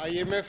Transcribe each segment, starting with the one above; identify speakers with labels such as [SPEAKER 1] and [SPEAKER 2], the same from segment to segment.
[SPEAKER 1] IMF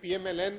[SPEAKER 1] PMLN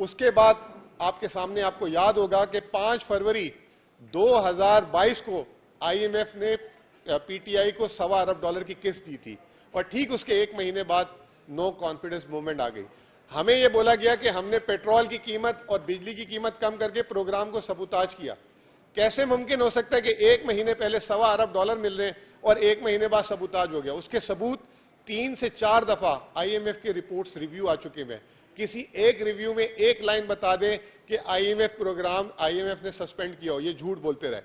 [SPEAKER 1] اس کے بعد آپ کے سامنے آپ کو یاد ہوگا کہ 5 فروری 2022 کو آئی ایم ایف نے پی ٹی آئی کو $1.25 ارب کی قسط دی تھی اور ٹھیک اس کے 1 مہینے بعد نو کانفیڈنس موومنٹ آ گئی. ہمیں یہ بولا گیا کہ ہم نے پیٹرول کی قیمت اور بجلی کی قیمت کم کر کے پروگرام کو سبوتاج کیا. کیسے ممکن ہو سکتا ہے کہ 1 مہینے پہلے $1.25 ارب مل رہے ہیں اور 1 مہینے بعد سبوتاج ہو گیا؟ اس کے ثبوت 3 سے 4 دفعہ آئی ایم ایف کے رپورٹس ریویو آ چکے ہیں. کسی ایک ریویو میں ایک لائن بتا دیں کہ I M F programme I M F نے سسپینڈ کیا ہو، یہ جھوٹ بولتے رہے.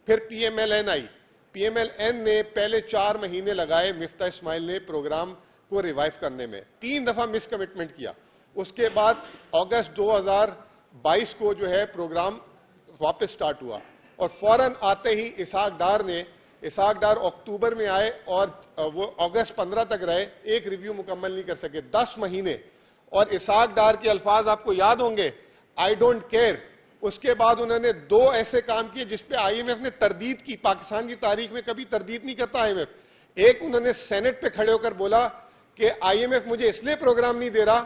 [SPEAKER 1] پھر پی ایم ایل این آئی. پی ایم ایل این نے پہلے 4 مہینے لگائے مفتاح اسماعیل نے پروگرام کو ریوائیو کرنے میں، 3 دفعہ مس کمٹمنٹ کیا. اس کے بعد اگست 2022 کو جو ہے پروگرام واپس سٹارٹ ہوا اور فوراً آتے ہی اسحاق ڈار اکتوبر میں آئے اور وہ اگست 15 تک رہے، ایک ریویو مکمل نہیں کر سکے. 10 مہینے. اور اسحاق ڈار کے الفاظ آپ کو یاد ہوں گے، آئی ڈونٹ کیئر. اس کے بعد انہوں نے 2 ایسے کام کیے جس پہ آئی ایم ایف نے تردید کی. پاکستان کی تاریخ میں کبھی تردید نہیں کرتا آئی ایم ایف. ایک انہوں نے سینٹ پہ کھڑے ہو کر بولا کہ آئی ایم ایف مجھے اس لیے پروگرام نہیں دے رہا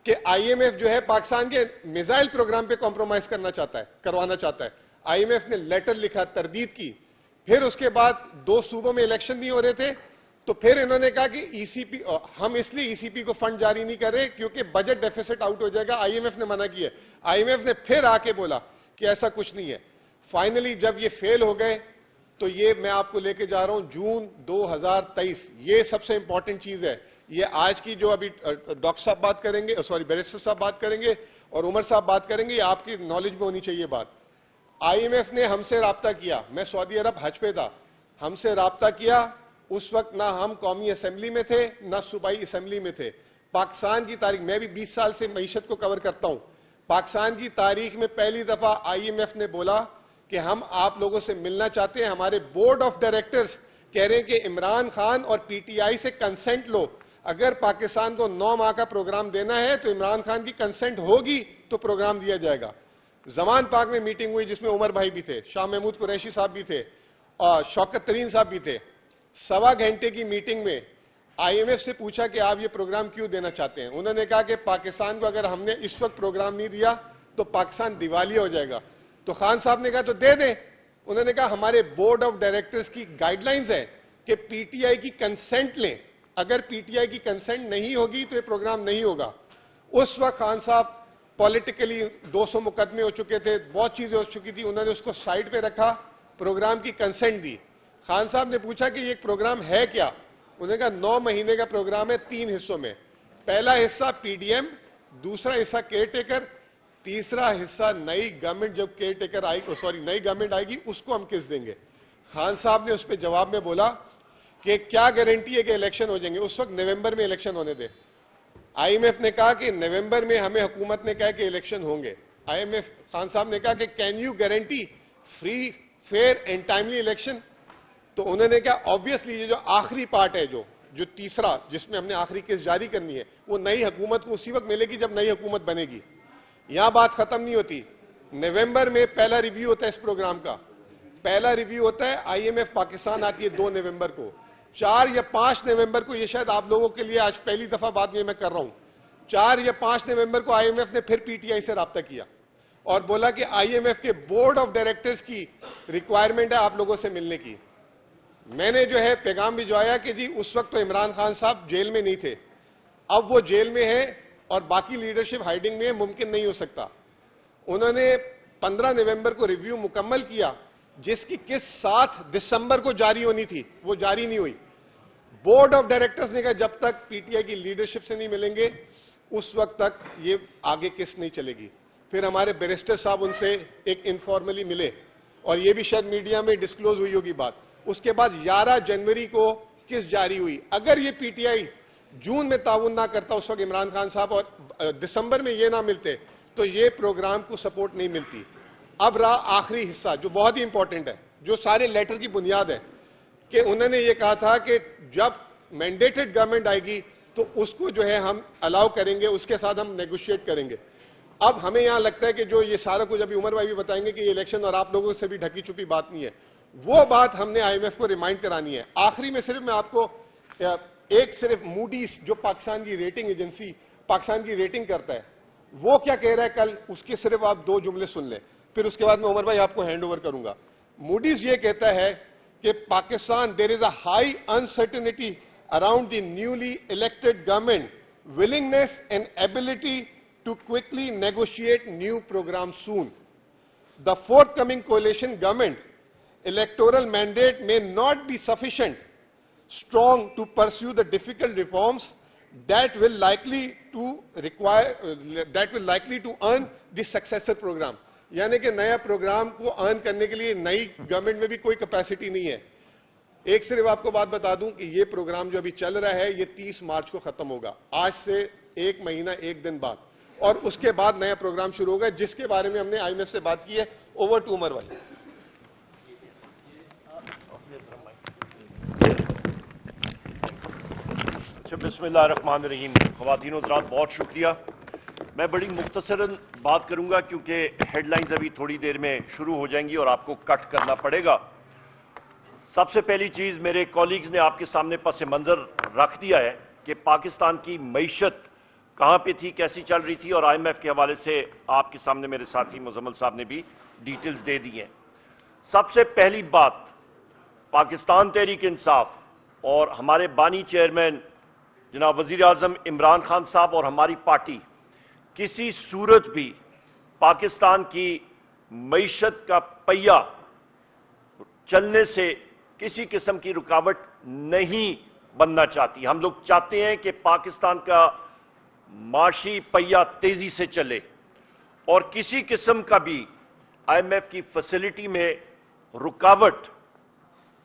[SPEAKER 1] کہ آئی ایم ایف جو ہے پاکستان کے میزائل پروگرام پہ کمپرومائز کروانا چاہتا ہے. آئی ایم ایف نے لیٹر لکھا، تردید کی. پھر اس کے بعد 2 صوبوں میں الیکشن نہیں ہو رہے تھے تو پھر انہوں نے کہا کہ ای سی پی، ہم اس لیے ای سی پی کو فنڈ جاری نہیں کر رہے کیونکہ بجٹ ڈیفیسٹ آؤٹ ہو جائے گا. آئی ایم ایف نے منع کیا. آئی ایم ایف نے پھر آ کے بولا کہ ایسا کچھ نہیں ہے. فائنلی جب یہ فیل ہو گئے تو یہ میں آپ کو لے کے جا رہا ہوں جون 2023. یہ سب سے امپورٹنٹ چیز ہے. یہ آج کی جو ابھی ڈاکٹر صاحب بات کریں گے، بیرسٹر صاحب بات کریں گے اور عمر صاحب بات کریں گے، یہ آپ کی نالج میں ہونی چاہیے بات. آئی ایم ایف نے ہم سے رابطہ کیا. میں سعودی عرب حج پہ تھا. ہم سے رابطہ کیا. اس وقت نہ ہم قومی اسمبلی میں تھے نہ صوبائی اسمبلی میں تھے. پاکستان کی تاریخ، میں بھی 20 سال سے معیشت کو کور کرتا ہوں، پاکستان کی تاریخ میں پہلی دفعہ آئی ایم ایف نے بولا کہ ہم آپ لوگوں سے ملنا چاہتے ہیں. ہمارے بورڈ آف ڈائریکٹرز کہہ رہے ہیں کہ عمران خان اور پی ٹی آئی سے کنسنٹ لو. اگر پاکستان کو 9 ماہ کا پروگرام دینا ہے تو عمران خان کی کنسنٹ ہوگی تو پروگرام دیا جائے گا. زمان پاک میں میٹنگ ہوئی جس میں عمر بھائی بھی تھے، شاہ محمود قریشی صاحب بھی تھے اور شوکت ترین صاحب بھی تھے. 1.25 گھنٹے کی میٹنگ میں آئی ایم ایف سے پوچھا کہ آپ یہ پروگرام کیوں دینا چاہتے ہیں. انہوں نے کہا کہ پاکستان کو اگر ہم نے اس وقت پروگرام نہیں دیا تو پاکستان دیوالیہ ہو جائے گا. تو خان صاحب نے کہا تو دے دیں. انہوں نے کہا ہمارے بورڈ آف ڈائریکٹرز کی گائیڈ لائنز ہے کہ پی ٹی آئی کی کنسنٹ لیں. اگر پی ٹی آئی کی کنسنٹ نہیں ہوگی تو یہ پروگرام نہیں ہوگا. اس وقت خان صاحب پولیٹیکلی 200 مقدمے ہو چکے تھے، بہت چیزیں ہو چکی تھی. انہوں نے اس کو سائڈ پہ رکھا، پروگرام کی کنسنٹ دی. خان صاحب نے پوچھا کہ یہ پروگرام ہے کیا؟ انہوں نے کہا 9 مہینے کا پروگرام ہے 3 حصوں میں. پہلا حصہ پی ڈی ایم، دوسرا حصہ کیئر ٹیکر، تیسرا حصہ نئی گورنمنٹ جب کیئر ٹیکر نئی گورنمنٹ آئے گی اس کو ہم کس دیں گے. خان صاحب نے اس پہ جواب میں بولا کہ کیا گارنٹی ہے کہ الیکشن ہو جائیں گے. اس وقت نومبر میں الیکشن ہونے دے. آئی ایم ایف نے کہا کہ نومبر میں ہمیں حکومت نے کہا کہ الیکشن ہوں گے. آئی ایم ایف خان صاحب نے کہا کہ can you guarantee free fair and timely election. تو انہوں نے کہا آبویسلی یہ جو آخری پارٹ ہے جو تیسرا جس میں ہم نے آخری کیس جاری کرنی ہے وہ نئی حکومت کو اسی وقت ملے گی جب نئی حکومت بنے گی. یہاں بات ختم نہیں ہوتی. نومبر میں پہلا ریویو ہوتا ہے اس پروگرام کا. پہلا ریویو ہوتا ہے آئی ایم ایف پاکستان آتی ہے 2 نومبر کو. 4 یا 5 نومبر کو، یہ شاید آپ لوگوں کے لیے آج پہلی دفعہ بات میں کر رہا ہوں، 4 یا 5 نومبر کو آئی ایم ایف نے پھر پی ٹی آئی سے رابطہ کیا اور بولا کہ آئی ایم ایف کے بورڈ آف ڈائریکٹرز کی ریکوائرمنٹ ہے آپ لوگوں سے ملنے کی. میں نے جو ہے پیغام بھجوایا کہ جی اس وقت تو عمران خان صاحب جیل میں نہیں تھے، اب وہ جیل میں ہے اور باقی لیڈرشپ ہائیڈنگ میں ممکن نہیں ہو سکتا. انہوں نے 15 نومبر کو ریویو مکمل کیا جس کی قسط 7 دسمبر کو جاری ہونی تھی، وہ جاری نہیں ہوئی. بورڈ آف ڈائریکٹرز نے کہا جب تک پی ٹی آئی کی لیڈرشپ سے نہیں ملیں گے اس وقت تک یہ آگے قسط نہیں چلے گی. پھر ہمارے بیرسٹر صاحب ان سے ایک انفارملی ملے اور یہ بھی شاید میڈیا میں ڈسکلوز ہوئی ہوگی بات. اس کے بعد 11 جنوری کو قسط جاری ہوئی. اگر یہ پی ٹی آئی جون میں تعاون نہ کرتا اس وقت عمران خان صاحب اور دسمبر میں یہ نہ ملتے تو یہ پروگرام کو سپورٹ نہیں ملتی. اب رہا آخری حصہ جو بہت ہی امپورٹنٹ ہے، جو سارے لیٹر کی بنیاد ہے، کہ انہوں نے یہ کہا تھا کہ جب مینڈیٹڈ گورنمنٹ آئے گی تو اس کو جو ہے ہم الاؤ کریں گے، اس کے ساتھ ہم نیگوشیٹ کریں گے. اب ہمیں یہاں لگتا ہے کہ جو یہ سارا کچھ ابھی عمر بھائی بھی بتائیں گے کہ یہ الیکشن اور آپ لوگوں سے بھی ڈھکی چھپی بات نہیں ہے، وہ بات ہم نے آئی ایم ایف کو ریمائنڈ کرانی ہے. آخری میں صرف میں آپ کو ایک صرف موڈیز جو پاکستان کی ریٹنگ ایجنسی پاکستان کی ریٹنگ کرتا ہے، وہ کیا کہہ رہا ہے کل، اس کے صرف آپ 2 جملے سن لیں، پھر اس کے بعد میں عمر بھائی آپ کو ہینڈ اوور کروں گا. موڈیز یہ کہتا ہے کہ Pakistan there is a high uncertainty around the newly elected government willingness and ability to quickly negotiate new programs soon. The forthcoming coalition government electoral mandate may not be sufficient strong to pursue the difficult reforms that will likely to earn the successor program. یعنی کہ نیا programme کو ارن کرنے کے لیے نئی government میں بھی کوئی کیپیسٹی نہیں ہے. ایک صرف آپ کو بات بتا دوں کہ یہ پروگرام جو ابھی چل رہا ہے یہ 30 مارچ کو ختم ہوگا، آج سے 1 مہینہ 1 دن بعد، اور اس کے بعد نیا پروگرام شروع ہوگا جس کے بارے میں ہم نے IMF سے بات کی ہے. اوور ٹو عمر بھائی.
[SPEAKER 2] بسم اللہ الرحمن الرحیم. خواتین و حضرات بہت شکریہ. میں بڑی مختصراً بات کروں گا کیونکہ ہیڈ لائنز ابھی تھوڑی دیر میں شروع ہو جائیں گی اور آپ کو کٹ کرنا پڑے گا. سب سے پہلی چیز میرے کولیگز نے آپ کے سامنے پس منظر رکھ دیا ہے کہ پاکستان کی معیشت کہاں پہ تھی، کیسی چل رہی تھی، اور IMF کے حوالے سے آپ کے سامنے میرے ساتھی مزمل صاحب نے بھی ڈیٹیلز دے دی ہیں. سب سے پہلی بات، پاکستان تحریک انصاف اور ہمارے بانی چیئرمین جناب وزیر اعظم عمران خان صاحب اور ہماری پارٹی کسی صورت بھی پاکستان کی معیشت کا پہیہ چلنے سے کسی قسم کی رکاوٹ نہیں بننا چاہتی. ہم لوگ چاہتے ہیں کہ پاکستان کا معاشی پہیہ تیزی سے چلے، اور کسی قسم کا بھی IMF کی فیسلٹی میں رکاوٹ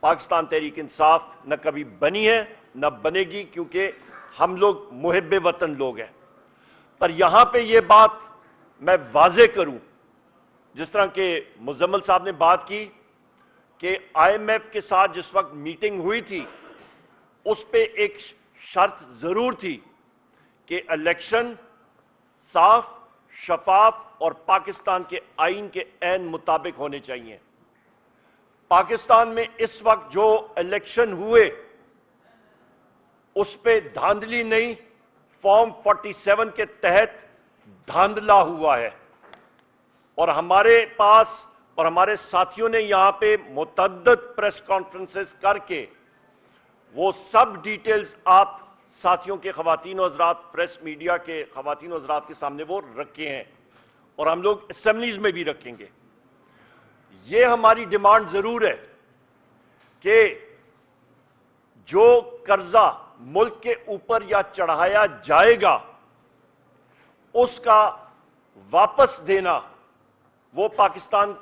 [SPEAKER 2] پاکستان تحریک انصاف نہ کبھی بنی ہے نہ بنے گی، کیونکہ ہم لوگ محب وطن لوگ ہیں. پر یہاں پہ یہ بات میں واضح کروں، جس طرح کہ مزمل صاحب نے بات کی کہ IMF کے ساتھ جس وقت میٹنگ ہوئی تھی اس پہ ایک شرط ضرور تھی کہ الیکشن صاف، شفاف اور پاکستان کے آئین کے عین مطابق ہونے چاہیے. پاکستان میں اس وقت جو الیکشن ہوئے اس پہ دھاندلی نہیں، فارم 47 کے تحت دھاندلا ہوا ہے. اور ہمارے پاس اور ہمارے ساتھیوں نے یہاں پہ متعدد پریس کانفرنسز کر کے وہ سب ڈیٹیلز آپ ساتھیوں کے خواتین و حضرات، پریس میڈیا کے خواتین و حضرات کے سامنے وہ رکھے ہیں، اور ہم لوگ اسمبلیز میں بھی رکھیں گے. یہ ہماری ڈیمانڈ ضرور ہے کہ جو قرضہ ملک کے اوپر یا چڑھایا جائے گا اس کا واپس دینا، وہ پاکستان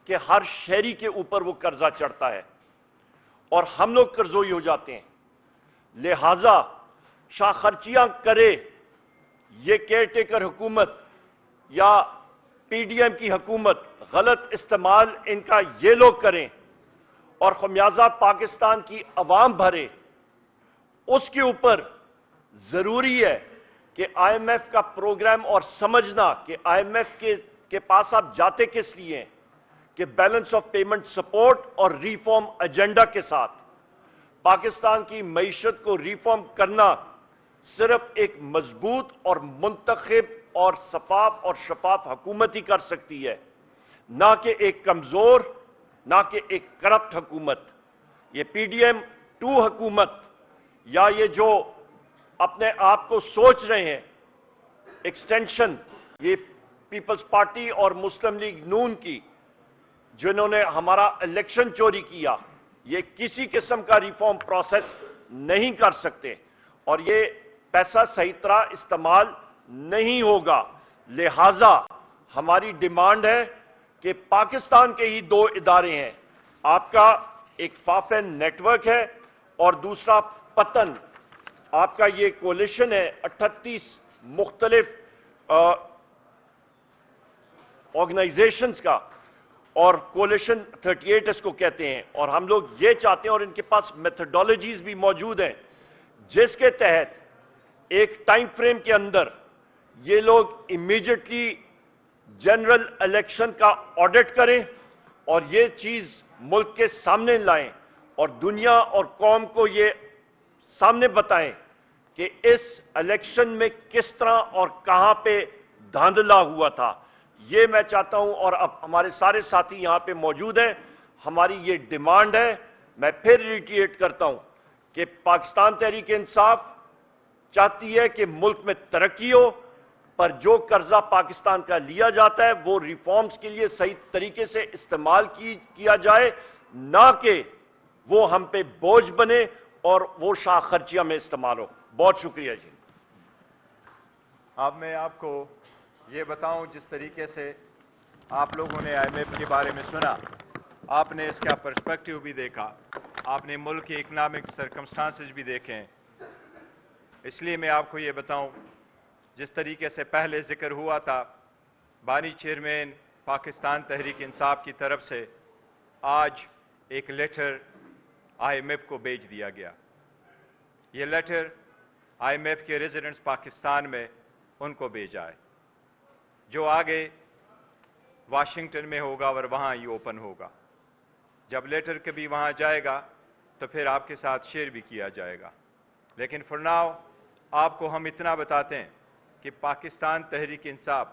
[SPEAKER 2] کہ ہر شہری کے اوپر وہ قرضہ چڑھتا ہے اور ہم لوگ قرضوئی ہو جاتے ہیں. لہذا شاہ خرچیاں کرے یہ کیئر ٹیکر حکومت یا PDM کی حکومت، غلط استعمال ان کا یہ لوگ کریں اور خمیازہ پاکستان کی عوام بھرے، اس کے اوپر ضروری ہے کہ IMF کا پروگرام اور سمجھنا کہ IMF کے پاس آپ جاتے کس لیے ہیں، کہ بیلنس آف پیمنٹ سپورٹ اور ریفارم ایجنڈا کے ساتھ. پاکستان کی معیشت کو ریفارم کرنا صرف ایک مضبوط اور منتخب اور شفاف حکومت ہی کر سکتی ہے، نہ کہ ایک کمزور، نہ کہ ایک کرپٹ حکومت. یہ PDM 2 حکومت یا یہ جو اپنے آپ کو سوچ رہے ہیں ایکسٹینشن، یہ پیپلز پارٹی اور مسلم لیگ نون کی، جنہوں نے ہمارا الیکشن چوری کیا، یہ کسی قسم کا ریفارم پروسیس نہیں کر سکتے اور یہ پیسہ صحیح طرح استعمال نہیں ہوگا. لہذا ہماری ڈیمانڈ ہے کہ پاکستان کے ہی 2 ادارے ہیں، آپ کا ایک فافین نیٹ ورک ہے اور دوسرا پتن. آپ کا یہ کولیشن ہے 38 مختلف آرگنائزیشنز کا، اور کولیشن 38 اس کو کہتے ہیں. اور ہم لوگ یہ چاہتے ہیں، اور ان کے پاس میتھڈالوجیز بھی موجود ہیں، جس کے تحت ایک ٹائم فریم کے اندر یہ لوگ امیڈیٹلی جنرل الیکشن کا آڈٹ کریں اور یہ چیز ملک کے سامنے لائیں اور دنیا اور قوم کو یہ سامنے بتائیں کہ اس الیکشن میں کس طرح اور کہاں پہ دھاندلا ہوا تھا. یہ میں چاہتا ہوں, اور اب ہمارے سارے ساتھی یہاں پہ موجود ہیں, ہماری یہ ڈیمانڈ ہے, میں پھر ریٹیٹ کرتا ہوں کہ پاکستان تحریک انصاف چاہتی ہے کہ ملک میں ترقی ہو, پر جو قرضہ پاکستان کا لیا جاتا ہے وہ ریفارمز کے لیے صحیح طریقے سے استعمال کیا جائے, نہ کہ وہ ہم پہ بوجھ بنے اور وہ شاہ خرچیہ میں استعمال ہو. بہت شکریہ جی.
[SPEAKER 3] اب میں آپ کو یہ بتاؤں, جس طریقے سے آپ لوگوں نے آئی ایم ایف کے بارے میں سنا, آپ نے اس کا پرسپیکٹیو بھی دیکھا, آپ نے ملک کے اکنامک سرکمسٹانسز بھی دیکھیں. اس لیے میں آپ کو یہ بتاؤں, جس طریقے سے پہلے ذکر ہوا تھا, بانی چیئرمین پاکستان تحریک انصاف کی طرف سے آج ایک لیٹر آئی ایم ایف کو بھیج دیا گیا. یہ لیٹر آئی ایم ایف کے ریزیڈنٹس پاکستان میں ان کو بھیجا ہے, جو آگے واشنگٹن میں ہوگا اور وہاں یہ اوپن ہوگا. جب لیٹر کبھی وہاں جائے گا تو پھر آپ کے ساتھ شیئر بھی کیا جائے گا. لیکن فار ناؤ آپ کو ہم اتنا بتاتے ہیں کہ پاکستان تحریک انصاف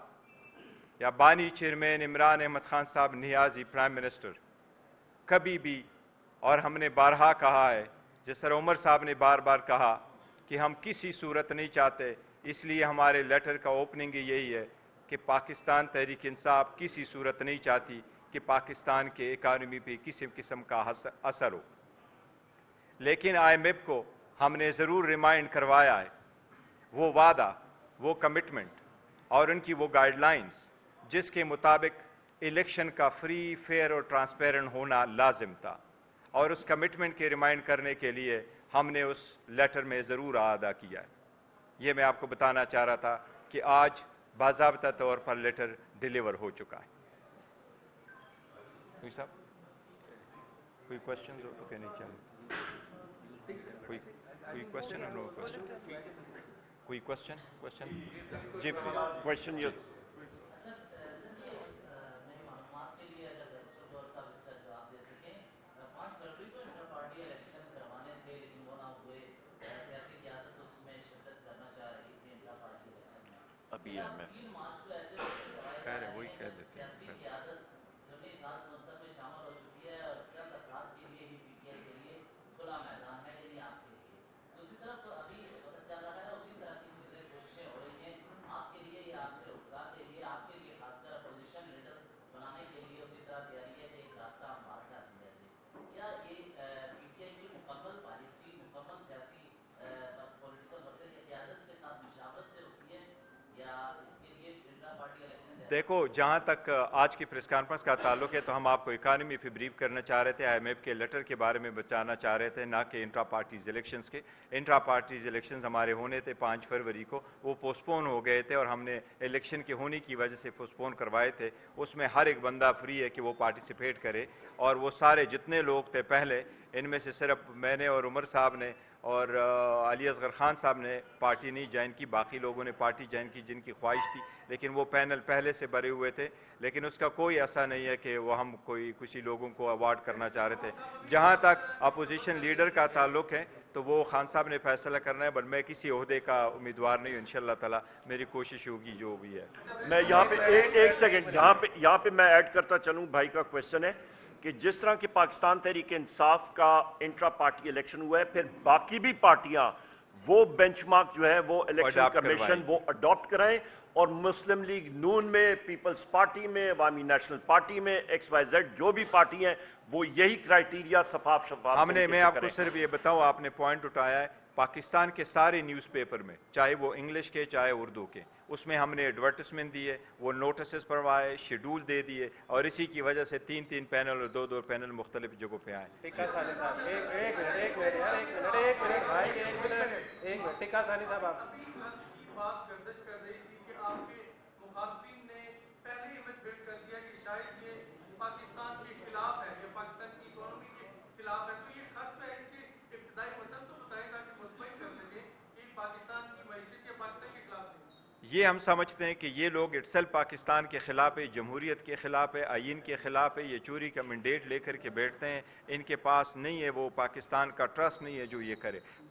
[SPEAKER 3] یا بانی چیئرمین عمران احمد خان صاحب نیازی پرائم منسٹر کبھی بھی, اور ہم نے بارہا کہا ہے, جس طرح عمر صاحب نے بار بار کہا کہ ہم کسی صورت نہیں چاہتے, اس لیے ہمارے لیٹر کا اوپننگ یہی ہے کہ پاکستان تحریک انصاف کسی صورت نہیں چاہتی کہ پاکستان کے اکانومی پہ کسی قسم کا اثر ہو. لیکن آئی ایم ایف کو ہم نے ضرور ریمائنڈ کروایا ہے وہ وعدہ, وہ کمٹمنٹ اور ان کی وہ گائیڈ لائنز جس کے مطابق الیکشن کا فری, فیئر اور ٹرانسپیرنٹ ہونا لازم تھا, اور اس کمٹمنٹ کے ریمائنڈ کرنے کے لیے ہم نے اس لیٹر میں ضرور ادا کیا ہے. یہ میں آپ کو بتانا چاہ رہا تھا کہ آج باضابطہ طور پر لیٹر ڈیلیور ہو چکا ہے. کوئی صاحب کوئی کوشچن ہو کہ نہیں چاہیے؟ کوئی کوشچن اور نو کوشچن؟ کوئی کوشچن جی
[SPEAKER 2] کوشچن یہ ابھی ہے, میں
[SPEAKER 3] کہہ رہے وہی کہہ دیتے ہیں. دیکھو, جہاں تک آج کی پریس کانفرنس کا تعلق ہے تو ہم آپ کو اکانومی پہ بریف کرنا چاہ رہے تھے, آئی ایم ایف کے لیٹر کے بارے میں بتانا چاہ رہے تھے, نہ کہ انٹرا پارٹیز الیکشنز کے. انٹرا پارٹیز الیکشنز ہمارے ہونے تھے 5 فروری کو, وہ پوسٹ پون ہو گئے تھے اور ہم نے الیکشن کے ہونے کی وجہ سے پوسٹ پون کروائے تھے. اس میں ہر ایک بندہ فری ہے کہ وہ پارٹیسپیٹ کرے, اور وہ سارے جتنے لوگ تھے پہلے, ان میں سے صرف میں نے اور عمر صاحب نے اور علی اصغر خان صاحب نے پارٹی نہیں جوائن کی, باقی لوگوں نے پارٹی جوائن کی جن کی خواہش تھی, لیکن وہ پینل پہلے سے بھرے ہوئے تھے. لیکن اس کا کوئی ایسا نہیں ہے کہ وہ ہم کسی لوگوں کو ایوارڈ کرنا چاہ رہے تھے. جہاں تک اپوزیشن لیڈر کا تعلق ہے تو وہ خان صاحب نے فیصلہ کرنا ہے, بٹ میں کسی عہدے کا امیدوار نہیں ہوں. انشاءاللہ تعالی میری کوشش ہوگی جو بھی ہے.
[SPEAKER 2] میں یہاں پہ ایک سیکنڈ یہاں پہ میں ایڈ کرتا چلوں. بھائی کا کوشچن ہے کہ جس طرح کہ پاکستان تحریک انصاف کا انٹرا پارٹی الیکشن ہوا ہے, پھر باقی بھی پارٹیاں وہ بینچ مارک جو ہے وہ الیکشن کمیشن وہ اڈاپٹ کرائیں, اور مسلم لیگ نون میں, پیپلز پارٹی میں, عوامی نیشنل پارٹی میں, ایکس وائی زیڈ جو بھی پارٹی ہیں وہ یہی کرائیٹیریا شفاف
[SPEAKER 3] ہم نے, میں آپ کو صرف یہ بتاؤں, آپ نے پوائنٹ اٹھایا ہے, پاکستان کے سارے نیوز پیپر میں, چاہے وہ انگلش کے چاہے اردو کے, اس میں ہم نے ایڈورٹیزمنٹ دیے, وہ نوٹسز پروائے, شیڈول دے دیے, اور اسی کی وجہ سے 3 پینل اور 2 پینل مختلف جگہوں پہ آئے.
[SPEAKER 4] ٹکا ثانی صاحب ایک منٹ ٹکا ثانی صاحب آپ
[SPEAKER 5] گردش کر رہی تھی کہ آپ کے مخاطبین نے پہلے ہی بلڈ کر دیا کہ شاید یہ پاکستان کے خلاف ہے, یہ پاکستان کی اکانومی کے خلاف ہے. تو یہ خط ہے, اس کے ابتدائی مطلب تو بتائیں تاکہ مطمئن کر سکیں کہ پاکستان کی معیشت یا پاکستان کے خلاف ہے.
[SPEAKER 3] یہ ہم سمجھتے ہیں کہ یہ لوگ اٹسل پاکستان کے خلاف ہے, جمہوریت کے خلاف ہے, آئین کے خلاف ہے. یہ چوری کا مینڈیٹ لے کر کے بیٹھتے ہیں, ان کے پاس نہیں ہے, وہ پاکستان کا ٹرسٹ نہیں ہے جو یہ کرے.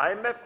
[SPEAKER 2] IMF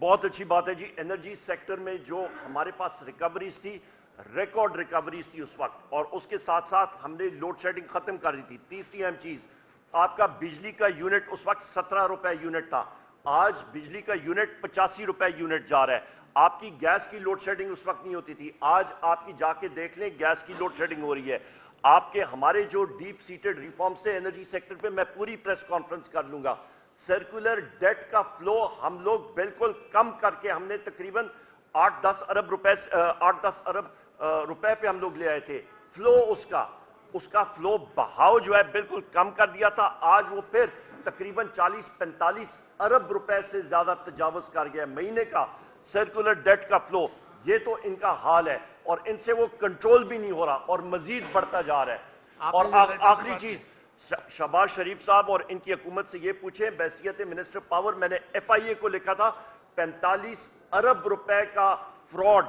[SPEAKER 2] بہت اچھی بات ہے جی. انرجی سیکٹر میں جو ہمارے پاس ریکوریز تھی، ریکارڈ ریکوریز تھی اس وقت، اور اس کے ساتھ ساتھ ہم نے لوڈ شیڈنگ ختم کر دی تھی. تیسری اہم چیز، آپ کا بجلی کا یونٹ اس وقت 17 روپے یونٹ تھا، آج بجلی کا یونٹ 85 روپے یونٹ جا رہا ہے. آپ کی گیس کی لوڈ شیڈنگ اس وقت نہیں ہوتی تھی، آج آپ کی جا کے دیکھ لیں گیس کی لوڈ شیڈنگ ہو رہی ہے. آپ کے ہمارے جو ڈیپ سیٹڈ ریفارمز سے انرجی سیکٹر پہ میں پوری پریس کانفرنس کر لوں گا. سرکولر ڈیٹ کا فلو ہم لوگ بالکل کم کر کے ہم نے تقریباً 8-10 ارب روپے پہ ہم لوگ لے آئے تھے. فلو اس کا فلو بہاؤ جو ہے بالکل کم کر دیا تھا. آج وہ پھر تقریباً 40-45 ارب روپے سے زیادہ تجاوز کر گیا ہے مہینے کا سرکولر ڈیٹ کا فلو. یہ تو ان کا حال ہے اور ان سے وہ کنٹرول بھی نہیں ہو رہا اور مزید بڑھتا جا رہا ہے. اور آخری چیز، شہباز شریف صاحب اور ان کی حکومت سے یہ پوچھیں، بحیثیت منسٹر پاور میں نے FIA کو لکھا تھا 45 ارب روپے کا فراڈ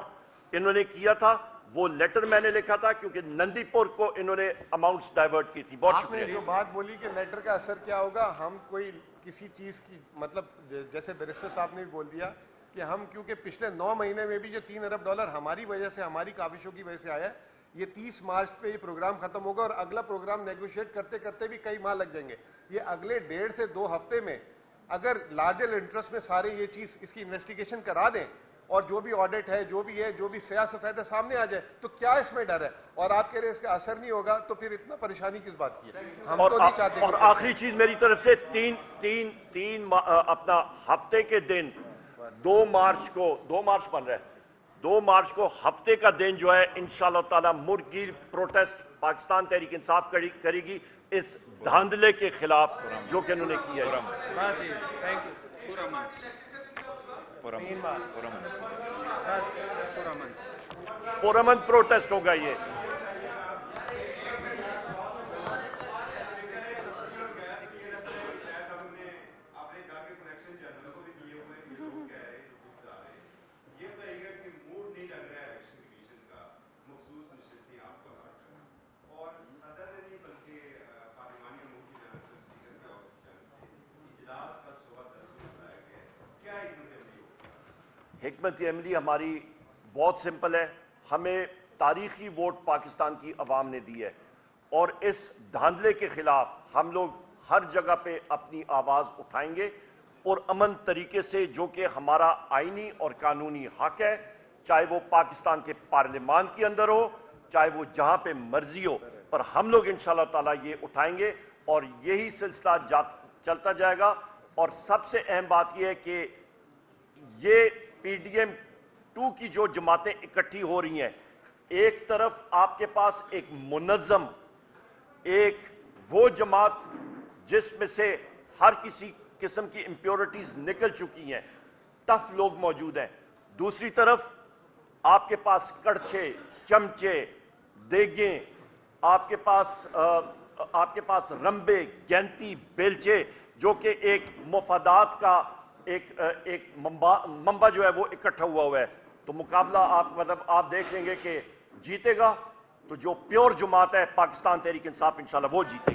[SPEAKER 2] انہوں نے کیا تھا. وہ لیٹر میں نے لکھا تھا کیونکہ نندی پور کو انہوں نے اماؤنٹس ڈائیورٹ کی تھی. بہت
[SPEAKER 1] آپ نے
[SPEAKER 2] شکریہ.
[SPEAKER 1] جو بات بولی کہ لیٹر کا اثر کیا ہوگا، ہم کوئی کسی چیز کی مطلب جیسے بیرسٹر صاحب نے بھی بول دیا کہ ہم کیونکہ پچھلے 9 مہینے میں بھی جو $3 ارب ہماری وجہ سے، ہماری کاوشوں کی وجہ سے آیا ہے، یہ 30 مارچ پہ یہ پروگرام ختم ہوگا اور اگلا پروگرام نیگوشیٹ کرتے کرتے بھی کئی ماہ لگ جائیں گے. یہ اگلے 1.5 سے 2 ہفتے میں اگر لارجر انٹرسٹ میں سارے یہ چیز اس کی انویسٹیگیشن کرا دیں اور جو بھی آڈٹ ہے، جو بھی سیاہ سفید ہے سامنے آ جائے، تو کیا اس میں ڈر ہے؟ اور آپ کہہ رہے اس کا اثر نہیں ہوگا تو پھر اتنا پریشانی کس بات کی ہے؟ ہم تو نہیں چاہتے.
[SPEAKER 2] اور آخری چیز میری طرف سے اپنا ہفتے کے دن 2 مارچ بن رہا ہے، 2 مارچ کو ہفتے کا دن جو ہے انشاءاللہ تعالی مرگیر پروٹیسٹ پاکستان تحریک انصاف کرے گی اس دھاندلے کے خلاف جو کہ انہوں نے کیا ہے.
[SPEAKER 4] بس جی، تھینک یو.
[SPEAKER 2] پرامن پروٹیسٹ ہوگا یہ. حکمت عملی ہماری بہت سمپل ہے. ہمیں تاریخی ووٹ پاکستان کی عوام نے دی ہے اور اس دھاندلے کے خلاف ہم لوگ ہر جگہ پہ اپنی آواز اٹھائیں گے اور امن طریقے سے، جو کہ ہمارا آئینی اور قانونی حق ہے، چاہے وہ پاکستان کے پارلیمان کے اندر ہو، چاہے وہ جہاں پہ مرضی ہو، پر ہم لوگ انشاءاللہ تعالیٰ یہ اٹھائیں گے اور یہی سلسلہ چلتا جائے گا. اور سب سے اہم بات یہ ہے کہ یہ PDM 2 کی جو جماعتیں اکٹھی ہو رہی ہیں، ایک طرف آپ کے پاس ایک منظم، ایک وہ جماعت جس میں سے ہر کسی قسم کی امپیورٹیز نکل چکی ہیں، ٹف لوگ موجود ہیں. دوسری طرف آپ کے پاس کڑچھے، چمچے، دیگیں، آپ کے پاس رمبے، گینتی، بیلچے، جو کہ ایک مفادات کا ایک منبع جو ہے وہ اکٹھا ہوا ہے. تو مقابلہ آپ دیکھ لیں گے کہ جیتے گا تو جو پیور جماعت ہے پاکستان تحریک انصاف انشاءاللہ وہ جیتے گی.